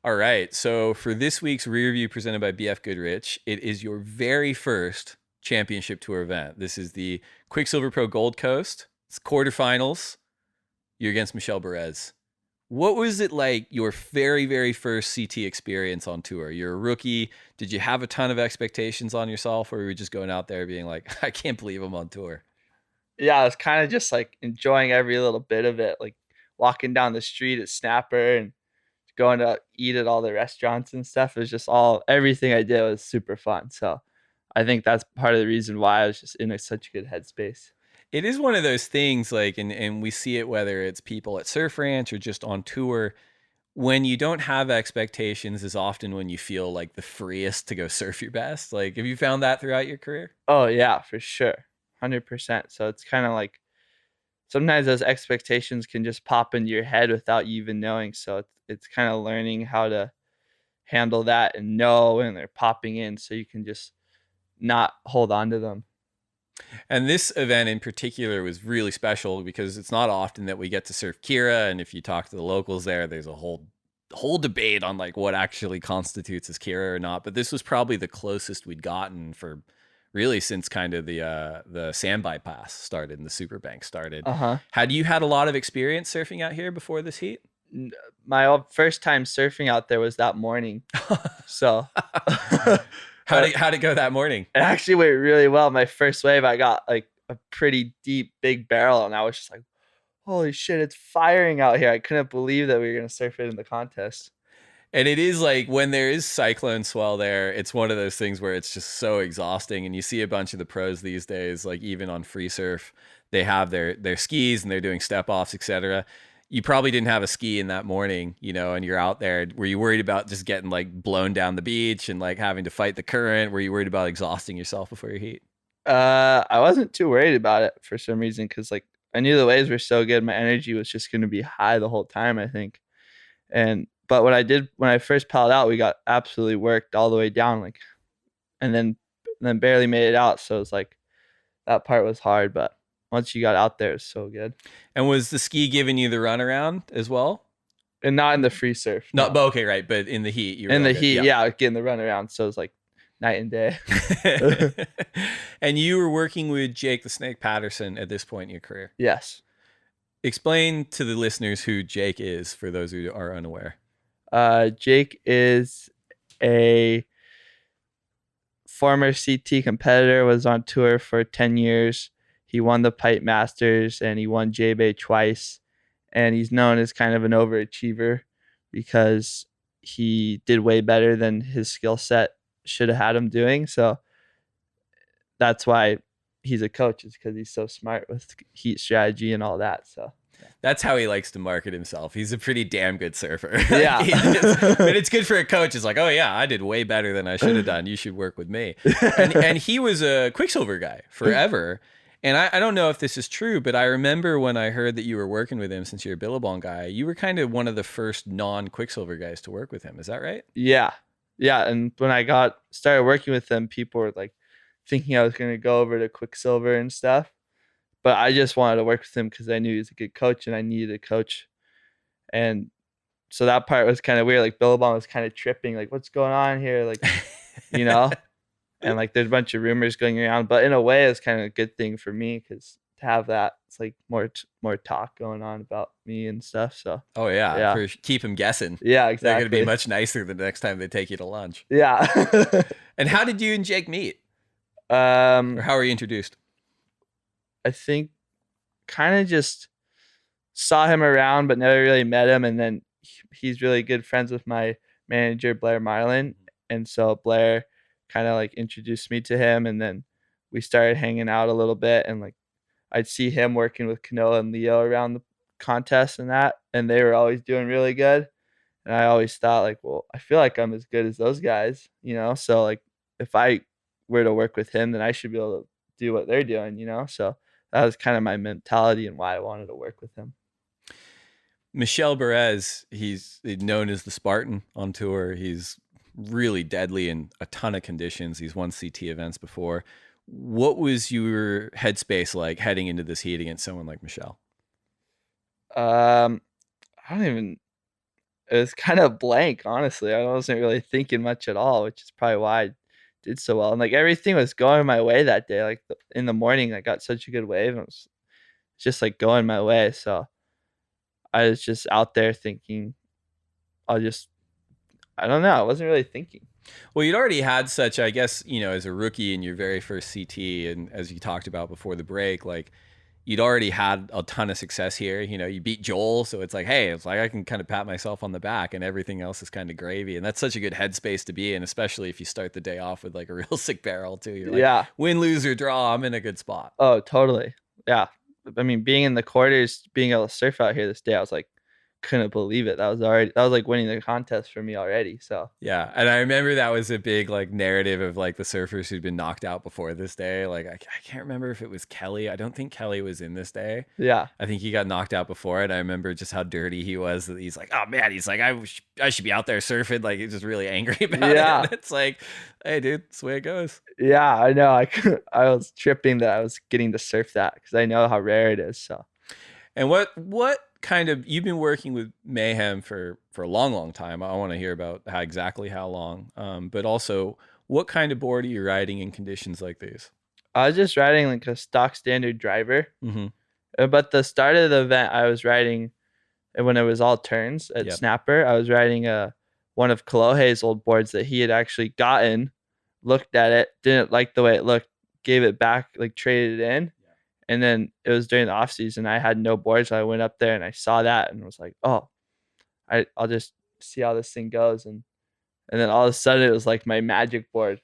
All right. So for this week's rear view presented by BF Goodrich, it is your very first championship tour event. This is the Quicksilver Pro Gold Coast. It's quarterfinals. You're against Michel Perez. What was it like your very, very first CT experience on tour? You're a rookie. Did you have a ton of expectations on yourself, or were you just going out there being like, I can't believe I'm on tour? Yeah, I was kind of just like enjoying every little bit of it, like walking down the street at Snapper and going to eat at all the restaurants and stuff. It was just everything I did was super fun. So I think that's part of the reason why I was just in such a good headspace. It is one of those things, like, and we see it whether it's people at Surf Ranch or just on tour. When you don't have expectations is often when you feel like the freest to go surf your best. Like, have you found that throughout your career? Oh yeah, for sure. 100%. So it's kind of like sometimes those expectations can just pop into your head without you even knowing. So it's kind of learning how to handle that and know when they're popping in so you can just not hold on to them. And this event in particular was really special because it's not often that we get to surf Kira. And if you talk to the locals there, there's a whole debate on like what actually constitutes as Kira or not. But this was probably the closest we'd gotten for really since kind of the sand bypass started and the superbank started. Uh-huh. Had you had a lot of experience surfing out here before this heat? My first time surfing out there was that morning. So How'd it go that morning? it actually went really well. My first wave, I got like a pretty deep, big barrel, and I was just like, holy shit, it's firing out here. I couldn't believe that we were going to surf it in the contest. And it is like when there is cyclone swell there, it's one of those things where it's just so exhausting. And you see a bunch of the pros these days, like even on free surf, they have their skis and they're doing step offs, etc. You probably didn't have a ski in that morning, and you're out there. Were you worried about just getting like blown down the beach and like having to fight the current? Were you worried about exhausting yourself before your heat? I wasn't too worried about it for some reason because like I knew the waves were so good. My energy was just going to be high the whole time, I think. But what I did when I first paddled out, we got absolutely worked all the way down, like, and then barely made it out. So it's like that part was hard, but once you got out there, it was so good. And was the ski giving you the runaround as well? And not in the free surf. No, No. but okay, right. But in the heat, you were In the okay. heat, yeah, getting the runaround. So it's like night and day. And you were working with Jake the Snake Patterson at this point in your career. Yes. Explain to the listeners who Jake is for those who are unaware. Jake is a former CT competitor, was on tour for 10 years. He won the Pipe Masters and he won J-Bay twice. And he's known as kind of an overachiever because he did way better than his skill set should have had him doing. So that's why he's a coach, is because he's so smart with heat strategy and all that. So that's how he likes to market himself. He's a pretty damn good surfer. Yeah. But it's good for a coach. It's like, oh yeah, I did way better than I should have done. You should work with me. And he was a Quicksilver guy forever. And I don't know if this is true, but I remember when I heard that you were working with him, since you're a Billabong guy, you were kind of one of the first non-Quicksilver guys to work with him. Is that right? Yeah. Yeah. And when I started working with him, people were like thinking I was going to go over to Quicksilver and stuff. But I just wanted to work with him because I knew he was a good coach and I needed a coach. And so that part was kind of weird. Like Billabong was kind of tripping, like, what's going on here? Like, and like there's a bunch of rumors going around. But in a way, it's kind of a good thing for me because to have that, it's like more talk going on about me and stuff. So oh yeah. Keep him guessing. Yeah, exactly. They're going to be much nicer the next time they take you to lunch. Yeah. And how did you and Jake meet? Or how were you introduced? I think kind of just saw him around, but never really met him. And then he's really good friends with my manager, Blair Marlin. And so Blair kind of like introduced me to him. And then we started hanging out a little bit. And like I'd see him working with Canoa and Leo around the contest and that. And they were always doing really good. And I always thought like, well, I feel like I'm as good as those guys, So like if I were to work with him, then I should be able to do what they're doing, So that was kind of my mentality and why I wanted to work with him. Michel Perez, he's known as the Spartan on tour. He's really deadly in a ton of conditions. He's won CT events before. What was your headspace like heading into this heat against someone like Michel? I don't even. it was kind of blank, honestly. I wasn't really thinking much at all, which is probably why I did so well. And like everything was going my way that day. Like in the morning, I got such a good wave, and it was just like going my way. So I was just out there thinking, I don't know. I wasn't really thinking. Well, you'd already had such, I guess, as a rookie in your very first CT, and as you talked about before the break, like you'd already had a ton of success here. You beat Joel, so it's like, hey, it's like I can kind of pat myself on the back, and everything else is kind of gravy. And that's such a good headspace to be in, especially if you start the day off with like a real sick barrel too. You're like, Yeah. win, lose, or draw, I'm in a good spot. Oh, totally. Yeah. I mean, being in the quarters, being able to surf out here this day, I was like, couldn't believe it. That was like winning the contest for me already. So yeah, and I remember that was a big like narrative of like the surfers who'd been knocked out before this day. Like I can't remember if it was Kelly. I don't think Kelly was in this day. Yeah, I think he got knocked out before it. I remember just how dirty he was. That he's like, oh man, he's like, I should be out there surfing. Like he's just really angry about it. And it's like, hey dude, that's the way it goes. Yeah, I know. I was tripping that I was getting to surf that because I know how rare it is. So, and what kind of, you've been working with Mayhem for a long time. I want to hear about exactly how long, but also what kind of board are you riding in conditions like these? I was just riding like a stock standard driver. Mm-hmm. But the start of the event, I was riding, and when it was all turns at Snapper, I was riding one of Kalohe's old boards that he had actually gotten, looked at it, didn't like the way it looked, gave it back, like traded it in. And then it was during the off season. I had no board, so I went up there and I saw that and was like, "Oh, I'll just see how this thing goes." And then all of a sudden, it was like my magic board,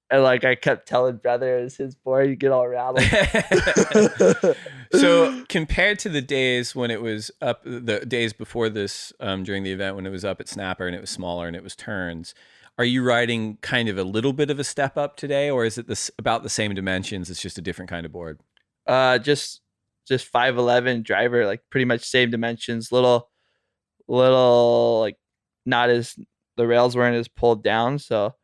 and like I kept telling brother, "It's his board." You get all rattled. So compared to the days when it was up, the days before this, during the event when it was up at Snapper and it was smaller and it was turns, are you riding kind of a little bit of a step up today, or is it about the same dimensions? It's just a different kind of board. Just 5'11" driver, like pretty much same dimensions. Little like not as, the rails weren't as pulled down, so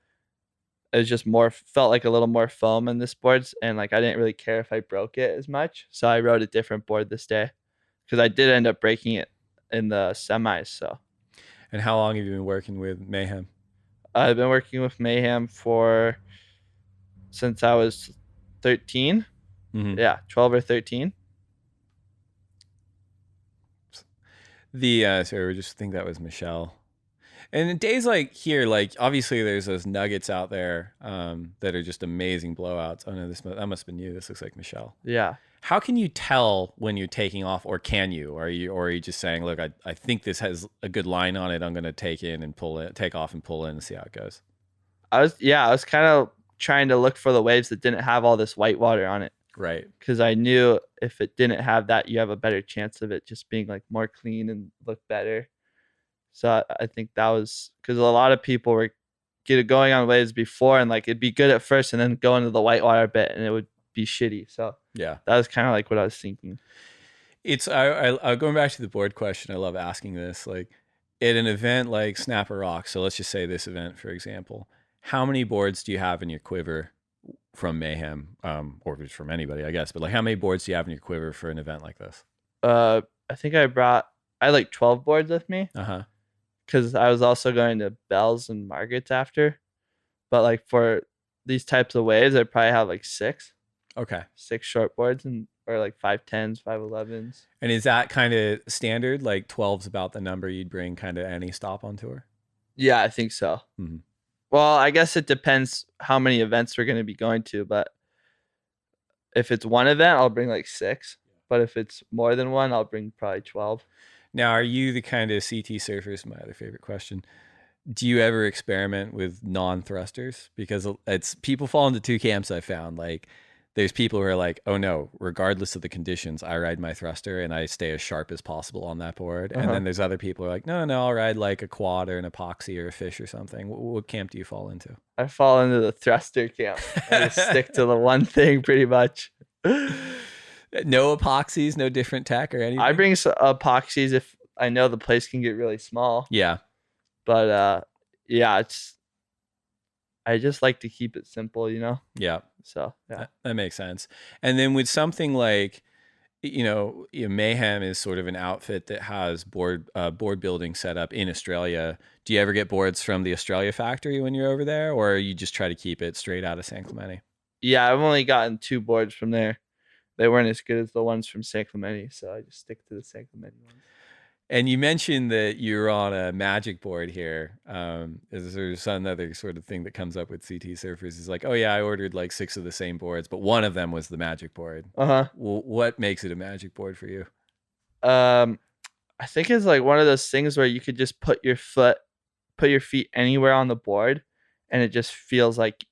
it was just felt like a little more foam in this boards, and like I didn't really care if I broke it as much, so I rode a different board this day because I did end up breaking it in the semis. So. And how long have you been working with Mayhem? I've been working with Mayhem since I was 13. Mm-hmm. Yeah, 12 or 13. So we just think that was Michelle. And in days like here, like obviously there's those nuggets out there that are just amazing blowouts. Oh no, that must have been you. This looks like Michelle. Yeah. How can you tell when you're taking off, or can you? Or are you just saying, look, I think this has a good line on it. I'm going to take off and pull in and see how it goes. I was kind of trying to look for the waves that didn't have all this white water on it. Right. Because I knew if it didn't have that, you have a better chance of it just being like more clean and look better. So I think that was because a lot of people were going on waves before, and like it'd be good at first and then go into the whitewater bit and it would be shitty. So yeah, that was kind of like what I was thinking. It's I going back to the board question. I love asking this. Like at an event like Snapper Rock, so let's just say this event, for example, how many boards do you have in your quiver from Mayhem, or from anybody, I guess, but like how many boards do you have in your quiver for an event like this? I think I had like 12 boards with me. Uh-huh. Because I was also going to Bell's and Margaret's after. But like for these types of waves, I probably have like 6. Okay. 6 short boards or like 5'10s, 5'11s. And is that kind of standard? Like 12's about the number you'd bring kind of any stop on tour? Yeah, I think so. Mm-hmm. Well, I guess it depends how many events we're going to be going to. But if it's one event, I'll bring like 6. But if it's more than one, I'll bring probably 12. Now, are you the kind of CT surfers? My other favorite question. Do you ever experiment with non-thrusters? Because it's people fall into 2 camps. I found like there's people who are like, oh no, regardless of the conditions, I ride my thruster and I stay as sharp as possible on that board. And then there's other people who are like, no, I'll ride like a quad or an epoxy or a fish or something. What camp do you fall into? I fall into the thruster camp. I just stick to the one thing pretty much. No epoxies, no different tech or anything? I bring epoxies if I know the place can get really small. Yeah. But yeah, I just like to keep it simple, Yeah. So yeah. That makes sense. And then with something like Mayhem is sort of an outfit that has board building set up in Australia. Do you ever get boards from the Australia factory when you're over there, or you just try to keep it straight out of San Clemente? Yeah, I've only gotten 2 boards from there. They weren't as good as the ones from San Clemente, so I just stick to the San Clemente ones. And you mentioned that you're on a magic board here. There's another sort of thing that comes up with CT surfers is like, oh yeah, I ordered like 6 of the same boards, but one of them was the magic board. Well, what makes it a magic board for you? I think it's like one of those things where you could just put your feet anywhere on the board, and it just feels like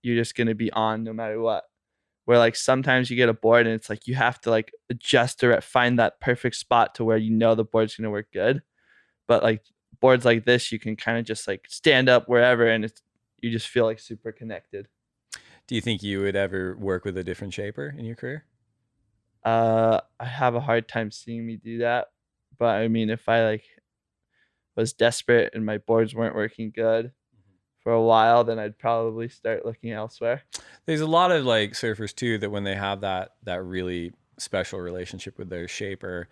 you're just gonna be on no matter what. Where like sometimes you get a board and it's like you have to like adjust or find that perfect spot to where you know the board's gonna work good. But like boards like this, you can kind of just like stand up wherever, and you just feel like super connected. Do you think you would ever work with a different shaper in your career? I have a hard time seeing me do that, but I mean, if I like was desperate and my boards weren't working good for a while, then I'd probably start looking elsewhere. There's a lot of like surfers too that when they have that really special relationship with their shaper,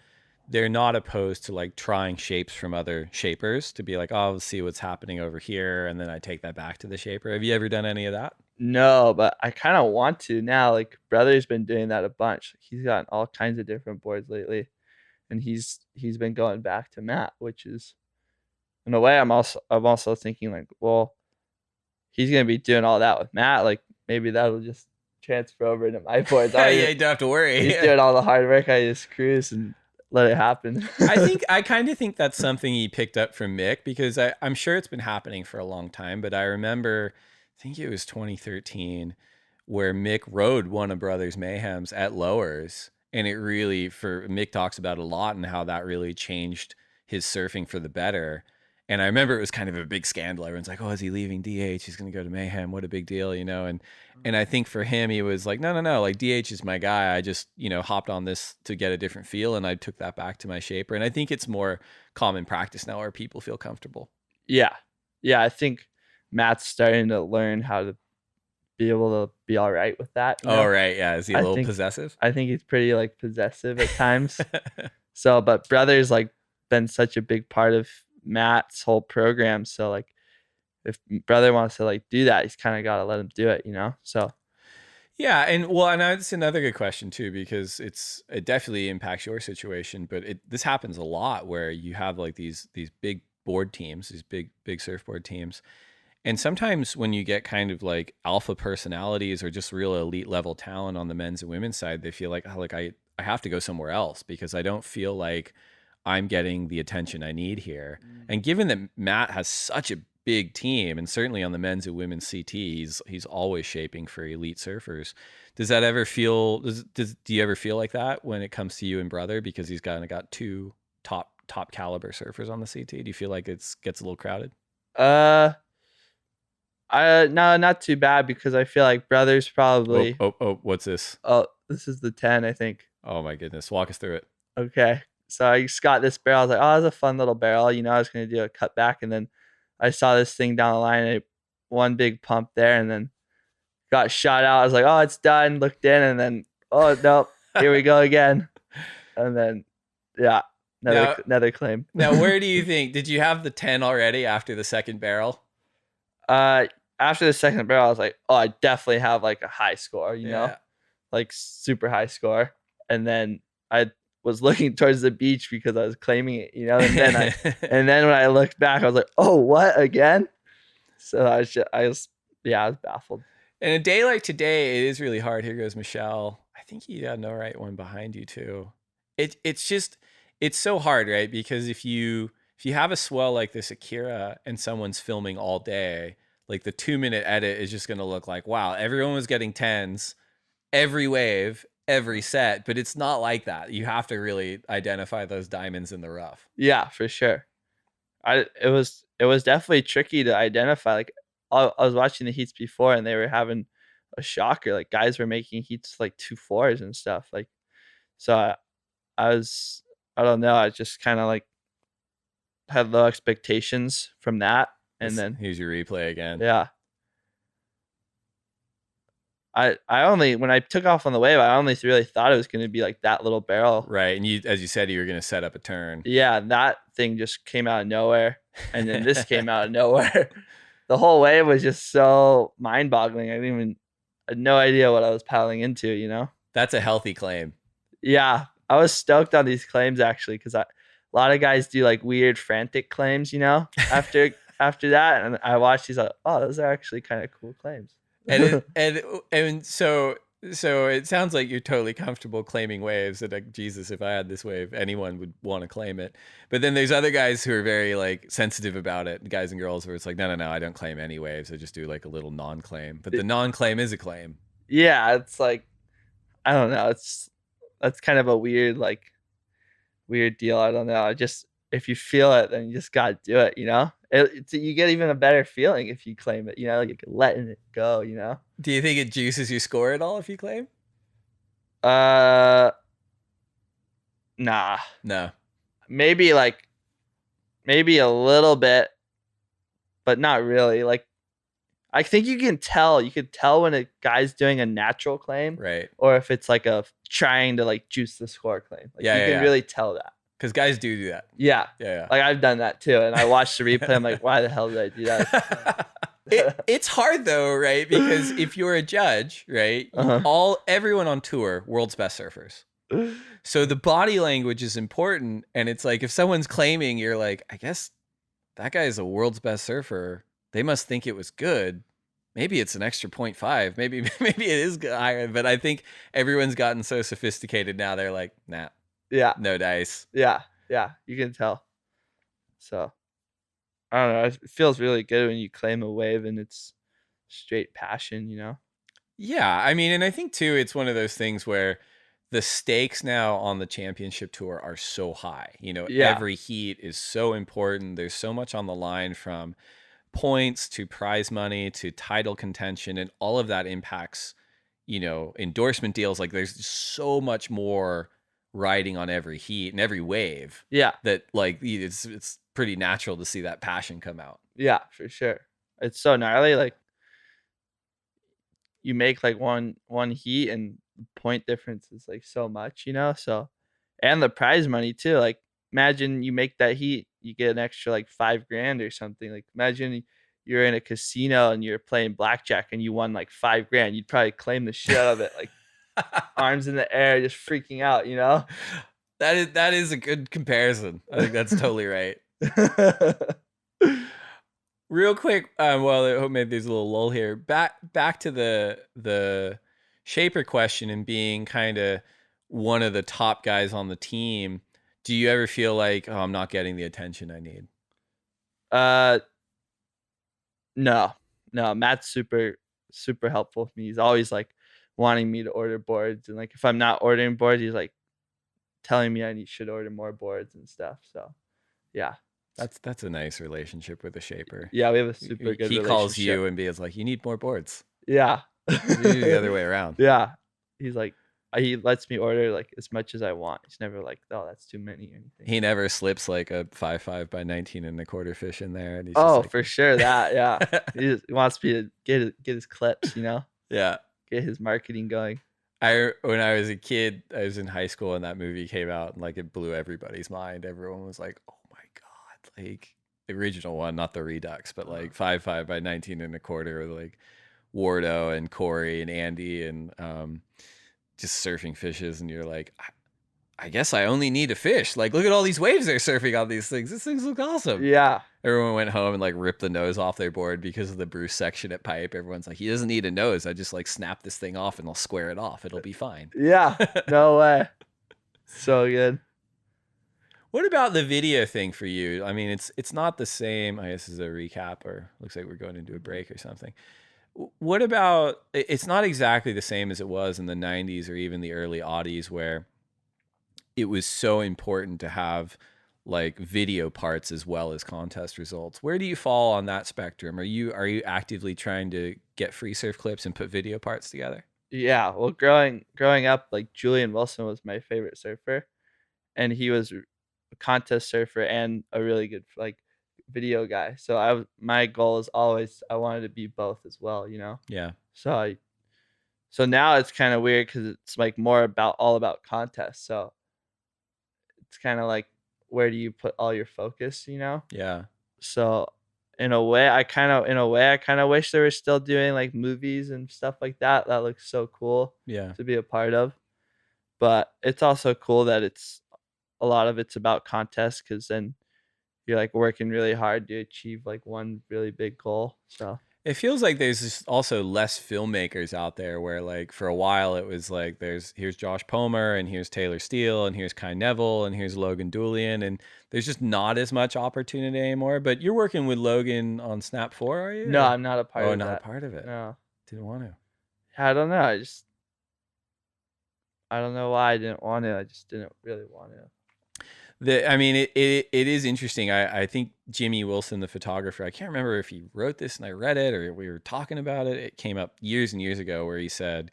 they're not opposed to like trying shapes from other shapers to be like, oh, let's see what's happening over here, and then I take that back to the shaper. Have you ever done any of that? No, but I kind of want to now. Like brother's been doing that a bunch. He's gotten all kinds of different boards lately, and he's been going back to Matt, which is in a way I'm also thinking like, well, he's gonna be doing all that with Matt. Like maybe that'll just transfer over into my boards. Yeah, you don't have to worry. He's doing all the hard work. I just cruise and let it happen. I kind of think that's something he picked up from Mick, because I'm sure it's been happening for a long time, but I remember, I think it was 2013, where Mick rode one of Brothers Mayhem's at Lowers, and it really, for Mick talks about a lot and how that really changed his surfing for the better. And I remember it was kind of a big scandal. Everyone's like, "Oh, is he leaving DH? He's going to go to Mayhem. What a big deal, you know?" And I think for him, he was like, no, like DH is my guy. I just, hopped on this to get a different feel, and I took that back to my shaper. And I think it's more common practice now where people feel comfortable. Yeah. Yeah, I think Matt's starting to learn how to be able to be all right with that. Oh, right. Yeah. Is he a little possessive? I think he's pretty like possessive at times. So, but brother's like been such a big part of Matt's whole program. So like if brother wants to like do that, he's kind of got to let him do it, So yeah, and well, and that's another good question too, because it definitely impacts your situation, but this happens a lot where you have like these big board teams, these big surfboard teams. And sometimes when you get kind of like alpha personalities or just real elite level talent on the men's and women's side, they feel like, oh, like I have to go somewhere else because I don't feel like I'm getting the attention I need here. And given that Matt has such a big team, and certainly on the men's and women's CT, he's always shaping for elite surfers. Does that ever feel? Do you ever feel like that when it comes to you and brother, because he's kind of got 2 top caliber surfers on the CT? Do you feel like it gets a little crowded? No, not too bad, because I feel like brother's probably. Oh, what's this? Oh, this is the 10, I think. Oh my goodness, walk us through it. Okay, so I just got this barrel. I was like, oh, that's a fun little barrel. I was gonna do a cut back, and then I saw this thing down the line, and one big pump there, and then got shot out. I was like, oh, it's done. Looked in, and then, oh, nope, here we go again. And then, yeah, another claim. Now, where do you think, did you have the 10 already after the second barrel? After the second barrel, I was like, oh, I definitely have like a high score, know, like super high score. And then I was looking towards the beach because I was claiming it, and then and then when I looked back, I was like, oh, what, again? So I was baffled. And a day like today, it is really hard. Here goes Michelle. I think you got no right one behind you too. It's so hard, right? Because if you have a swell like this at Kirra and someone's filming all day, like the 2-minute edit is just going to look like, wow, everyone was getting 10s every wave, every set, but it's not like that. You have to really identify those diamonds in the rough. Yeah, for sure. It was definitely tricky to identify. Like I was watching the heats before, and they were having a shocker. Like guys were making heats like 2-4s and stuff. Like, so I don't know. I just kind of like had low expectations from that. And then here's your replay again. Yeah. I only, when I took off on the wave, I only really thought it was going to be like that little barrel. Right. And you, as you said, you were going to set up a turn. Yeah, that thing just came out of nowhere. And then this came out of nowhere. The whole wave was just so mind-boggling. I had no idea what I was paddling into, you know? That's a healthy claim. Yeah, I was stoked on these claims actually, because a lot of guys do like weird frantic claims, you know, after that. And I watched these, like, oh, those are actually kind of cool claims. And so it sounds like you're totally comfortable claiming waves. And like, Jesus, if I had this wave, anyone would want to claim it. But then there's other guys who are very like sensitive about it, guys and girls, where it's like, no, I don't claim any waves. I just do like a little non-claim. But the non-claim is a claim. Yeah, it's like, I don't know. That's kind of a weird deal. I don't know. If you feel it, then you just gotta do it. You know, you get even a better feeling if you claim it. You know, like letting it go. You know. Do you think it juices your score at all if you claim? Nah. No. Maybe a little bit, but not really. Like, I think you can tell. You could tell when a guy's doing a natural claim, right, or if it's like a trying to like juice the score claim. Like, you can really tell that. Because guys do that. Yeah. Yeah. Like, I've done that too, and I watched the replay. I'm like, why the hell did I do that? It's hard though, right? Because if you're a judge, right, everyone on tour, world's best surfers. So the body language is important, and it's like if someone's claiming, you're like, I guess that guy is a world's best surfer. They must think it was good. Maybe it's an extra 0.5. Maybe it is higher. But I think everyone's gotten so sophisticated now. They're like, nah. Yeah. No dice. Yeah. You can tell. So, I don't know. It feels really good when you claim a wave and it's straight passion, you know? Yeah. I mean, and I think too, it's one of those things where the stakes now on the championship tour are so high. You know, every heat is so important. There's so much on the line, from points to prize money to title contention, and all of that impacts, you know, endorsement deals. Like, there's so much more riding on every heat and every wave. Yeah. That like it's pretty natural to see that passion come out. Yeah, for sure. It's so gnarly. Like, you make like one heat and point difference is like so much, you know? So, and the prize money too. Like, imagine you make that heat, you get an extra like $5,000 or something. Like, imagine you're in a casino and you're playing blackjack and you won like $5,000. You'd probably claim the shit out of it, like arms in the air, just freaking out, you know? That is a good comparison. I think that's totally right. Real quick, well, I hope maybe there's a little lull here. Back to the shaper question and being kind of one of the top guys on the team. Do you ever feel like, oh, I'm not getting the attention I need? No. Matt's super helpful with me. He's always like wanting me to order boards, and like if I'm not ordering boards, he's like telling me I should order more boards and stuff. So, yeah. That's a nice relationship with a shaper. Yeah, we have a super good relationship. He calls you and is like, you need more boards. Yeah. You do the other way around. Yeah. He's like, he lets me order like as much as I want. He's never like, oh, that's too many or anything. He never slips like a 5.5 by 19 and a quarter fish in there. And he's just like, for sure that, yeah. He wants me to get his clips, you know? Yeah. Get his marketing going. When I was a kid, I was in high school and that movie came out and like it blew everybody's mind. Everyone was like, oh my God, like the original one, not the Redux, but like 5.5 by 19 and a quarter with like Wardo and Corey and Andy and just surfing fishes. And you're like, I guess I only need a fish. Like, look at all these waves they're surfing on these things. These things look awesome. Yeah. Everyone went home and like ripped the nose off their board because of the Bruce section at Pipe. Everyone's like, he doesn't need a nose. I just like snap this thing off and I'll square it off. It'll be fine. Yeah. No way. So good. What about the video thing for you? I mean, it's not the same. I guess this is a recap, or looks like we're going into a break or something. What about, it's not exactly the same as it was in the 90s or even the early aughties, where it was so important to have like video parts as well as contest results. Where do you fall on that spectrum? Are you actively trying to get free surf clips and put video parts together? Yeah. Well, growing up, like Julian Wilson was my favorite surfer, and he was a contest surfer and a really good like video guy. So my goal is always I wanted to be both as well, you know? Yeah. So So now it's kind of weird because it's like more about all about contests. So it's kind of like, where do you put all your focus, you know? Yeah. So in a way, I kind of wish they were still doing like movies and stuff like that. That looks so cool Yeah. to be a part of. But it's also cool that a lot of it's about contests, because then you're like working really hard to achieve like one really big goal. So It feels like there's just also less filmmakers out there where like for a while it was like here's Josh Pomer and here's Taylor Steele and here's Kai Neville and here's Logan Doolian, and there's just not as much opportunity anymore. But you're working with Logan on Snap 4, are you? no, Or- I'm not a part Oh, of not a that. part of it. No, Didn't want to. I don't know. I don't know why I didn't want to. I just didn't really want to. I mean, it is interesting. I think Jimmy Wilson, the photographer, I can't remember if he wrote this and I read it or we were talking about it. It came up years and years ago where he said,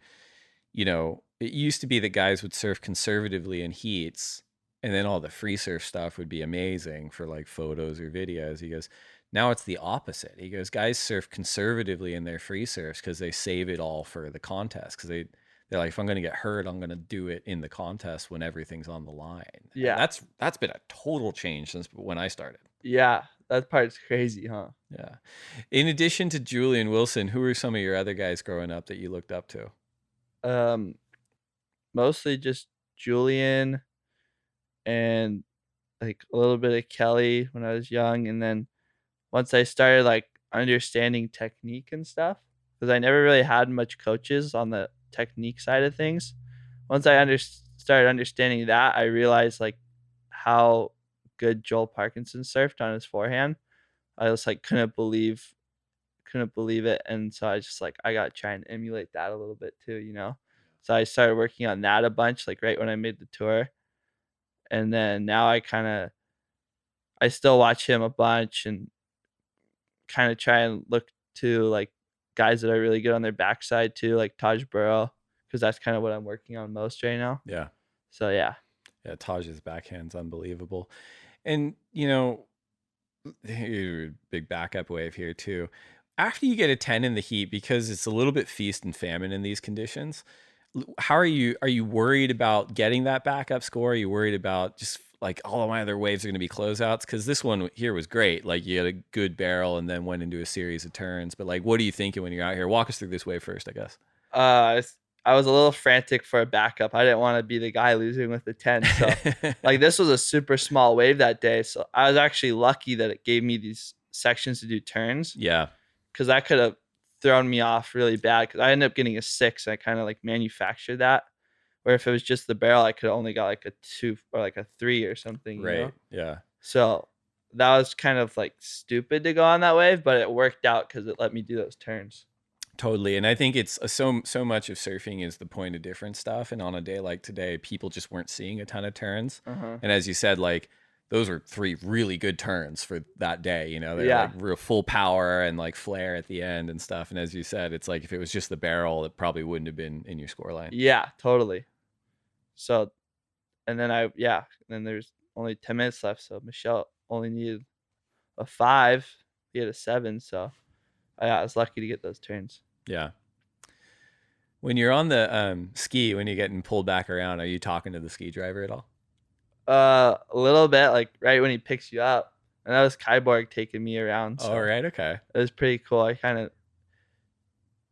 you know, it used to be that guys would surf conservatively in heats and then all the free surf stuff would be amazing for like photos or videos. He goes, now it's the opposite. He goes, guys surf conservatively in their free surfs because they save it all for the contest, because they're like, if I'm going to get hurt, I'm going to do it in the contest when everything's on the line. And Yeah. that's been a total change since when I started. Yeah, that part's crazy, huh? Yeah. In addition to Julian Wilson, who are some of your other guys growing up that you looked up to? Mostly just Julian and like a little bit of Kelly when I was young, and then once I started like understanding technique and stuff, because I never really had much coaches on the technique side of things. Once I started understanding that, I realized like how good Joel Parkinson surfed on his forehand. I just like couldn't believe it, and so I was just like, I gotta try and emulate that a little bit too, you know. So I started working on that a bunch, like right when I made the tour, and then now I still watch him a bunch and kind of try and look to like guys that are really good on their backside too, like Taj Burrow, because that's kind of what I'm working on most right now. Yeah. So yeah. Yeah. Taj's backhand's unbelievable. And, you know, big backup wave here too. After you get a 10 in the heat, because it's a little bit feast and famine in these conditions, how are you worried about getting that backup score? Are you worried about just like all of my other waves are going to be closeouts? Because this one here was great. Like you had a good barrel and then went into a series of turns. But like, what are you thinking when you're out here? Walk us through this wave first, I guess. I was a little frantic for a backup. I didn't want to be the guy losing with the 10. So like this was a super small wave that day. So I was actually lucky that it gave me these sections to do turns. Yeah. Because that could have thrown me off really bad, because I ended up getting a 6. I kind of like manufactured that. Where if it was just the barrel, I could have only got like a 2 or like a 3 or something, you know? Right. Yeah. So that was kind of like stupid to go on that wave, but it worked out because it let me do those turns. Totally. And I think it's so much of surfing is the point of difference stuff. And on a day like today, people just weren't seeing a ton of turns. And as you said, like those were 3 really good turns for that day. You know, they're like real full power and like flare at the end and stuff. And as you said, it's like if it was just the barrel, it probably wouldn't have been in your score line. Yeah, totally. So, and then then there's only 10 minutes left. So Michelle only needed a 5. He had a 7. So I was lucky to get those turns. Yeah. When you're on the ski, when you're getting pulled back around, are you talking to the ski driver at all? A little bit, like right when he picks you up. And that was Kyborg taking me around. So All right. Okay. it was pretty cool. I kind of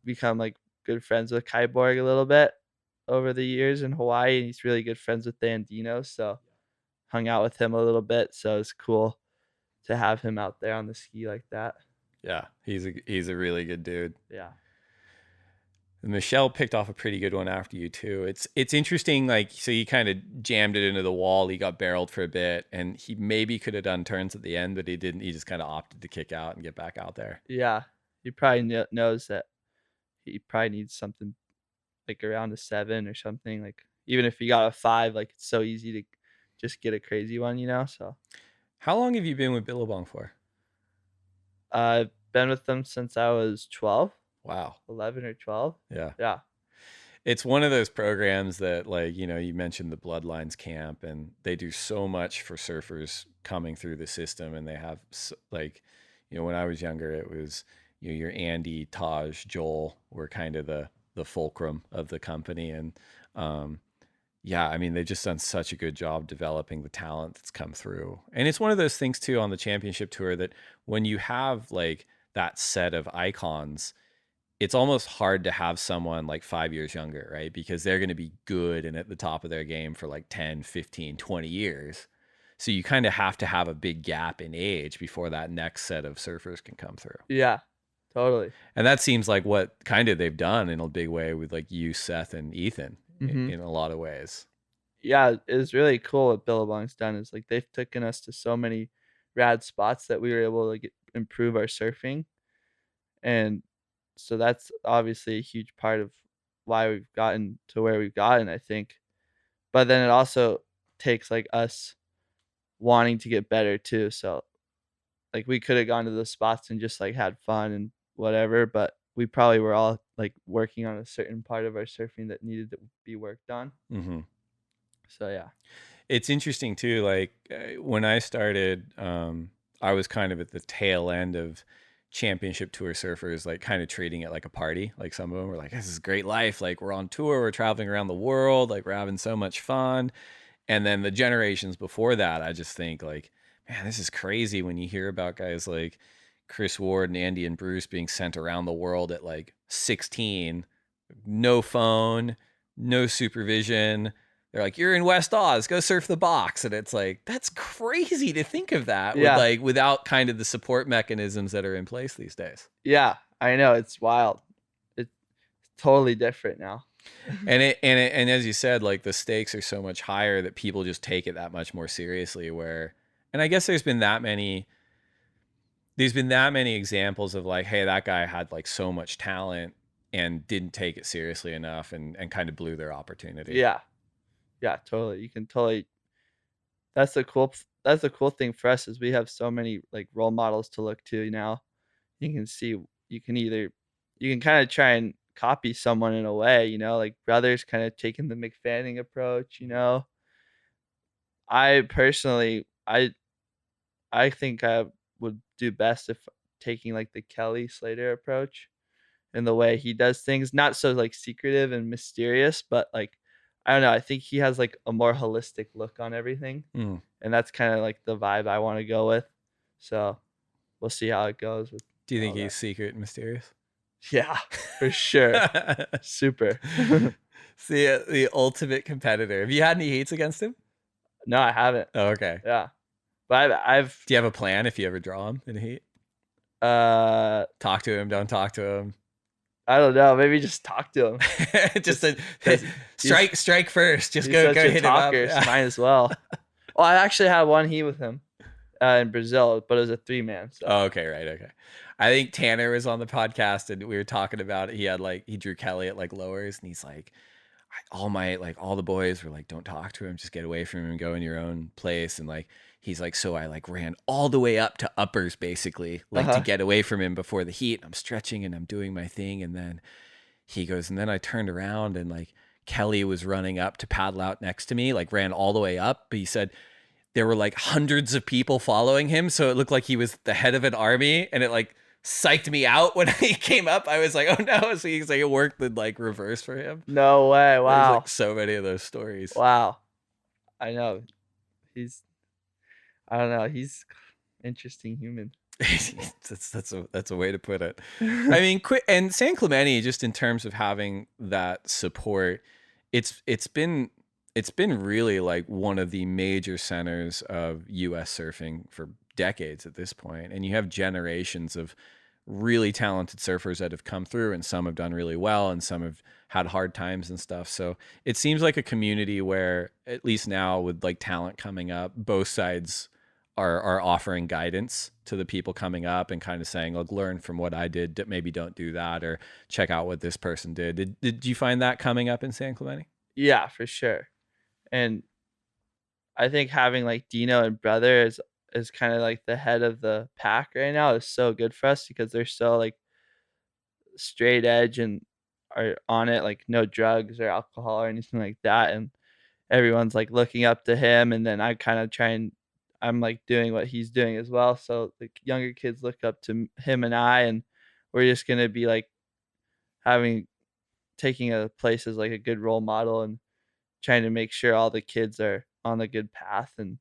become like good friends with Kyborg a little bit over the years in Hawaii. And he's really good friends with Dan Dino. So hung out with him a little bit. So it's cool to have him out there on the ski like that. Yeah. He's a really good dude. Yeah. Michelle picked off a pretty good one after you too. It's interesting, like so you kind of jammed it into the wall. He got barreled for a bit, and he maybe could have done turns at the end, but he didn't. He just kind of opted to kick out and get back out there. Yeah. He probably knows that he probably needs something like around a 7 or something. Like even if he got a 5, like it's so easy to just get a crazy one, you know? So How long have you been with Billabong for? I've been with them since I was 12. Wow. 11 or 12. Yeah. Yeah. It's one of those programs that, like, you know, you mentioned the Bloodlines camp, and they do so much for surfers coming through the system. And they have, like, you know, when I was younger, it was, you know, your Andy, Taj, Joel were kind of the the fulcrum of the company. And yeah, I mean, they've just done such a good job developing the talent that's come through. And it's one of those things too on the championship tour that when you have like that set of icons, it's almost hard to have someone like 5 years younger, right? Because they're going to be good and at the top of their game for like 10, 15, 20 years. So you kind of have to have a big gap in age before that next set of surfers can come through. Yeah, totally. And that seems like what kind of they've done in a big way with like you, Seth, and Ethan in a lot of ways. Yeah, it's really cool what Billabong's done is like they've taken us to so many rad spots that we were able to improve our surfing. And so that's obviously a huge part of why we've gotten to where we've gotten, I think. But then it also takes like us wanting to get better too. So like we could have gone to those spots and just like had fun and whatever, but we probably were all like working on a certain part of our surfing that needed to be worked on. Mm-hmm. So yeah. It's interesting too. Like when I started, I was kind of at the tail end of championship tour surfers, like kind of treating it like a party. Like some of them were like, this is a great life. Like we're on tour, we're traveling around the world, like we're having so much fun. And then the generations before that, I just think like, man, this is crazy when you hear about guys like Chris Ward and Andy and Bruce being sent around the world at like 16, no phone, no supervision. They're like, you're in West Oz, go surf the box. And it's like, that's crazy to think of that with like without kind of the support mechanisms that are in place these days. Yeah, I know, it's wild. It's totally different now. and as you said, like the stakes are so much higher that people just take it that much more seriously. Where, and I guess there's been that many examples of like, hey, that guy had like so much talent and didn't take it seriously enough and kind of blew their opportunity. Yeah, totally. You can totally. That's the cool thing for us is we have so many like role models to look to now. You can see you can kind of try and copy someone in a way, you know, like brothers kind of taking the McFadden approach, you know. I personally, I think I would do best if taking like the Kelly Slater approach in the way he does things, not so like secretive and mysterious, but like I don't know, I think he has like a more holistic look on everything. Mm. And that's kind of like the vibe I want to go with. So we'll see how it goes with. Do you think he's secret and mysterious? Yeah, for sure. Super. It's the ultimate competitor. Have you had any heats against him? No, I haven't. Oh, okay. Yeah. But I've Do you have a plan if you ever draw him in a heat? Talk to him, don't talk to him. I don't know. Maybe just talk to him. Just strike first. Just go hit him up. Yeah. Might as well. Well, I actually had one heat with him in Brazil, but it was a 3-man. So. Oh, okay, right, okay. I think Tanner was on the podcast and we were talking about it. He drew Kelly at like lowers and he's like, all the boys were like, don't talk to him, just get away from him and go in your own place. And like he's like, so I like ran all the way up to uppers basically, like to get away from him before the heat. I'm stretching and I'm doing my thing. And then he goes, and then I turned around and like Kelly was running up to paddle out next to me, like ran all the way up. But he said there were like hundreds of people following him. So it looked like he was the head of an army and it like psyched me out when he came up. I was like, oh no. So he's like, it worked in like reverse for him. No way. Wow. There's like so many of those stories. Wow. I know. I don't know. He's interesting human. that's a way to put it. I mean, and San Clemente, just in terms of having that support, it's been really like one of the major centers of U.S. surfing for decades at this point. And you have generations of really talented surfers that have come through, and some have done really well and some have had hard times and stuff. So it seems like a community where, at least now with like talent coming up, both sides are offering guidance to the people coming up and kind of saying, look, learn from what I did, maybe don't do that, or check out what this person did. Did you find that coming up in San Clemente? Yeah, for sure. And I think having like Dino and brother is kind of like the head of the pack right now is so good for us because they're so like straight edge and are on it, like no drugs or alcohol or anything like that. And everyone's like looking up to him. And then I kind of I'm like doing what he's doing as well. So the younger kids look up to him and we're just going to be like having taking a place as like a good role model and trying to make sure all the kids are on a good path. And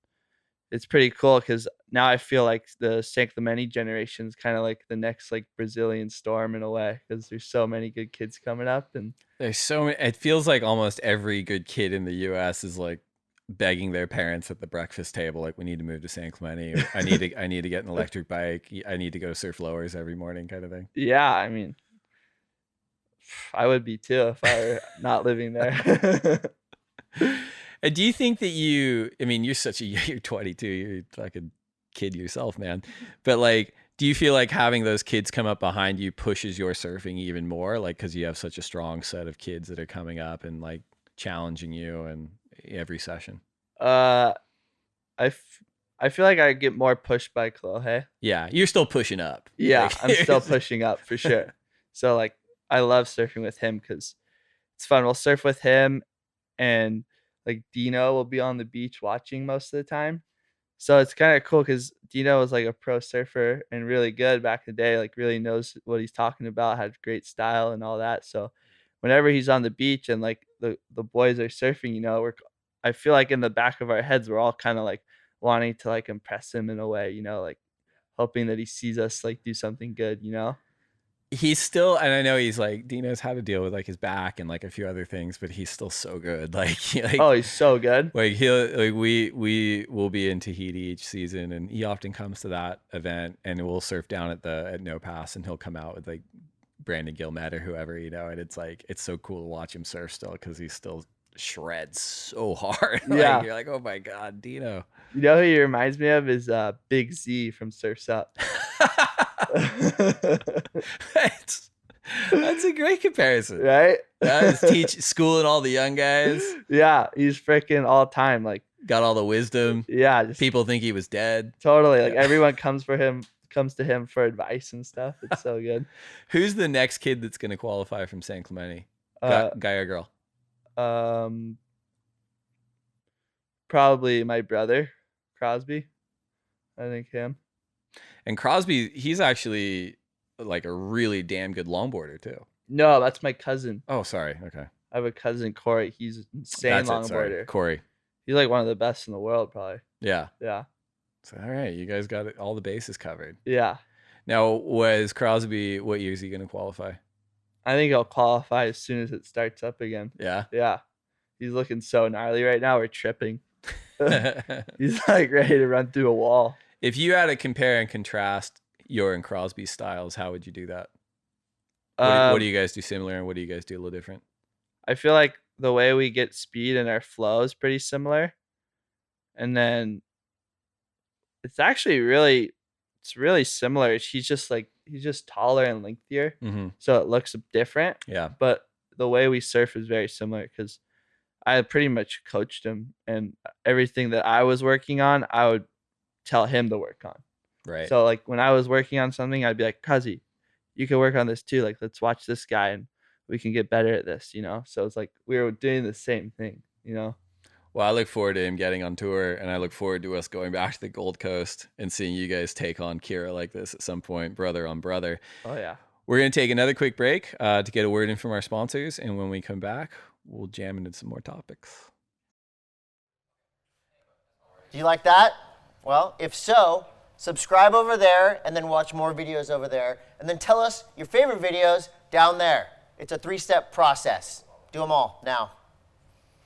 it's pretty cool because now I feel like the San Clemente generation is kind of like the next like Brazilian storm in a way, because there's so many good kids coming up. And There's so many, it feels like almost every good kid in the US is like begging their parents at the breakfast table, like, we need to move to San Clemente, or I need to get an electric bike, I need to go surf lowers every morning, kind of thing. yeah, I mean, I would be too if I were not living there. And do you think that I mean, you're 22, you're like a kid yourself, man. But like, do you feel like having those kids come up behind you pushes your surfing even more? Like, because you have such a strong set of kids that are coming up and like challenging you in every session. I feel like I get more pushed by Chloe. Yeah, you're still pushing up. Yeah, Like, I'm still pushing up for sure. So like, I love surfing with him because it's fun. We'll surf with him, and like Dino will be on the beach watching most of the time. So it's kind of cool because Dino was like a pro surfer and really good back in the day, like really knows what he's talking about, had great style and all that. So whenever he's on the beach and like the boys are surfing, I feel like in the back of our heads, we're all kind of like wanting to like impress him in a way, like hoping that he sees us like do something good. he's still, and I know he's like, Dino's had to deal with like his back and like a few other things, but he's still so good. Like, Oh, he's so good. like we will be in Tahiti each season, and he often comes to that event, and we'll surf down at No Pass, and he'll come out with like Brandon Gilmet or whoever, and it's like, it's so cool to watch him surf still, because he still shreds so hard. Yeah. Like, you're like, oh my God, Dino. You know who he reminds me of is Big Z from Surf's Up. That's a great comparison. Right? Schooling all the young guys. Yeah, he's freaking all time. Like, Got all the wisdom. yeah, just People think he was dead. totally. Like, Yeah. everyone comes to him for advice and stuff. It's so good. Who's the next kid that's going to qualify from San Clemente? Guy or girl? Probably my brother, Crosby. I think him. And Crosby, he's actually like a really damn good longboarder too. No, that's my cousin. Oh, sorry. Okay. I have a cousin, Corey. He's an insane That's it. Sorry. longboarder. Corey. He's like one of the best in the world, probably. Yeah. Yeah. So, all right. You guys got all the bases covered. Yeah. Now, was Crosby, what year is he going to qualify? I think he'll qualify as soon as it starts up again. Yeah. Yeah. He's looking so gnarly right now. We're tripping. He's like ready to run through a wall. If you had to compare and contrast your and Crosby's styles, how would you do that? What do you guys do similar, and what do you guys do a little different? I feel like the way we get speed and our flow is pretty similar. And then it's actually really similar. He's just taller and lengthier. Mm-hmm. So it looks different. Yeah. But the way we surf is very similar because I pretty much coached him, and everything that I was working on, I would tell him to work on. Right. So like when I was working on something, I'd be like, Kazi, you can work on this too. Like, let's watch this guy and we can get better at this, So it's like we were doing the same thing, Well, I look forward to him getting on tour, and I look forward to us going back to the Gold Coast and seeing you guys take on Kirra like this at some point, brother on brother. Oh, yeah. We're going to take another quick break to get a word in from our sponsors, and when we come back, we'll jam into some more topics. Do you like that? Well, if so, subscribe over there and then watch more videos over there. And then tell us your favorite videos down there. It's a 3-step process. Do them all now.